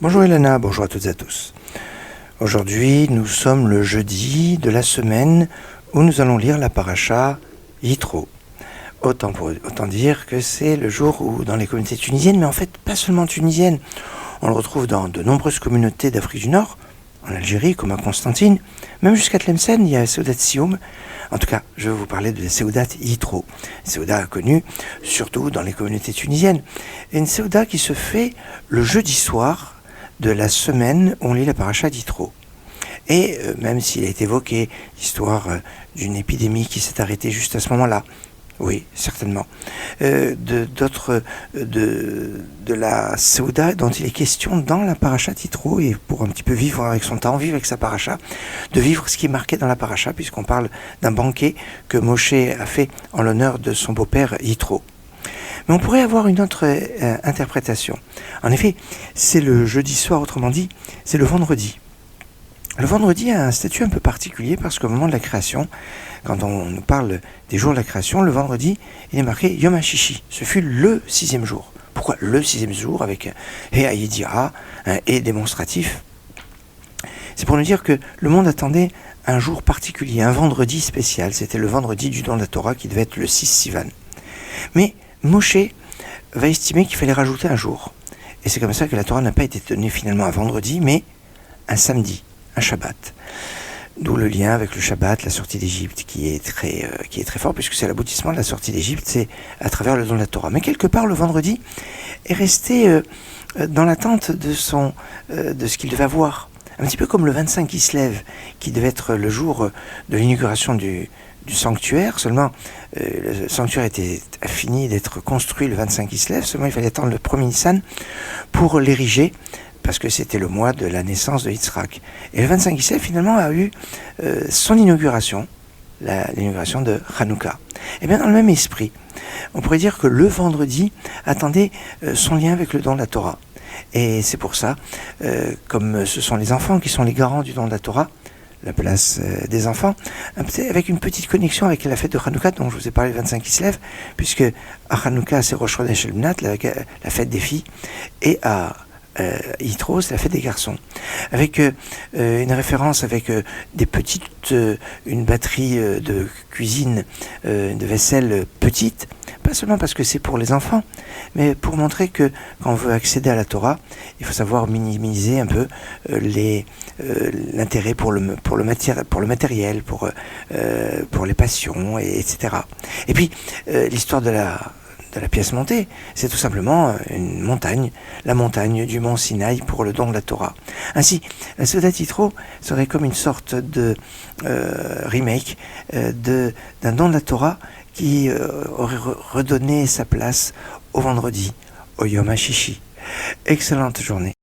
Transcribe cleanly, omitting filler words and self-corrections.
Bonjour Elena, bonjour à toutes et à tous. Aujourd'hui, nous sommes le jeudi de la semaine où nous allons lire la paracha Yitro. Autant dire que c'est le jour où, dans les communautés tunisiennes, mais en fait pas seulement tunisiennes, on le retrouve dans de nombreuses communautés d'Afrique du Nord, en Algérie comme à Constantine, même jusqu'à Tlemcen, il y a Seudat Sioum. En tout cas, je vais vous parler de la Seudat Yitro. Seudat connue surtout dans les communautés tunisiennes. Et une Seudat qui se fait le jeudi soir de la semaine où on lit la paracha d'Yitro. Et même s'il est évoqué l'histoire d'une épidémie qui s'est arrêtée juste à ce moment-là, oui, certainement, de la Seuda dont il est question dans la paracha Yitro, et pour un petit peu vivre avec son temps, vivre avec sa paracha, de vivre ce qui est marqué dans la paracha, puisqu'on parle d'un banquet que Moshe a fait en l'honneur de son beau-père Yitro. Mais on pourrait avoir une autre interprétation. En effet, c'est le jeudi soir, autrement dit, c'est le vendredi. Le vendredi a un statut un peu particulier parce qu'au moment de la création, quand on nous parle des jours de la création, le vendredi, il est marqué Yom HaShishi. Ce fut le 6e jour. Pourquoi le 6e jour avec He'ayedira et démonstratif? C'est pour nous dire que le monde attendait un jour particulier, un vendredi spécial. C'était le vendredi du don de la Torah qui devait être le 6 Sivan. Mais Moshe va estimer qu'il fallait rajouter un jour. Et c'est comme ça que la Torah n'a pas été donnée finalement un vendredi, mais un samedi, un Shabbat. D'où le lien avec le Shabbat, la sortie d'Égypte, qui est très fort, puisque c'est l'aboutissement de la sortie d'Égypte, c'est à travers le don de la Torah. Mais quelque part, le vendredi est resté dans l'attente de ce qu'il devait avoir. Un petit peu comme le 25 Kislev, qui devait être le jour de l'inauguration du sanctuaire. Seulement, le sanctuaire a fini d'être construit le 25 Kislev, seulement il fallait attendre le 1er Nissan pour l'ériger, parce que c'était le mois de la naissance de Yitzhak. Et le 25 Kislev, finalement, a eu son inauguration, l'inauguration de Hanouka. Et bien, dans le même esprit, on pourrait dire que le vendredi attendait son lien avec le don de la Torah. Et c'est pour ça, comme ce sont les enfants qui sont les garants du don de la Torah, la place des enfants, avec une petite connexion avec la fête de Hanouka dont je vous ai parlé le 25 Kislev, puisque à Hanouka c'est Rosh Chodesh el-Bnat, la fête des filles, et à Yitro, c'est la fête des garçons, avec une référence avec une batterie de cuisine, de vaisselle petite, pas seulement parce que c'est pour les enfants, mais pour montrer que quand on veut accéder à la Torah, il faut savoir minimiser un peu l'intérêt pour le matériel, pour les passions, etc. Et puis l'histoire de la pièce montée, c'est tout simplement une montagne, la montagne du mont Sinaï pour le don de la Torah. Ainsi, la Seudat Yitro serait comme une sorte de remake d'un don de la Torah qui aurait redonné sa place au vendredi, au Yom HaShishi. Excellente journée.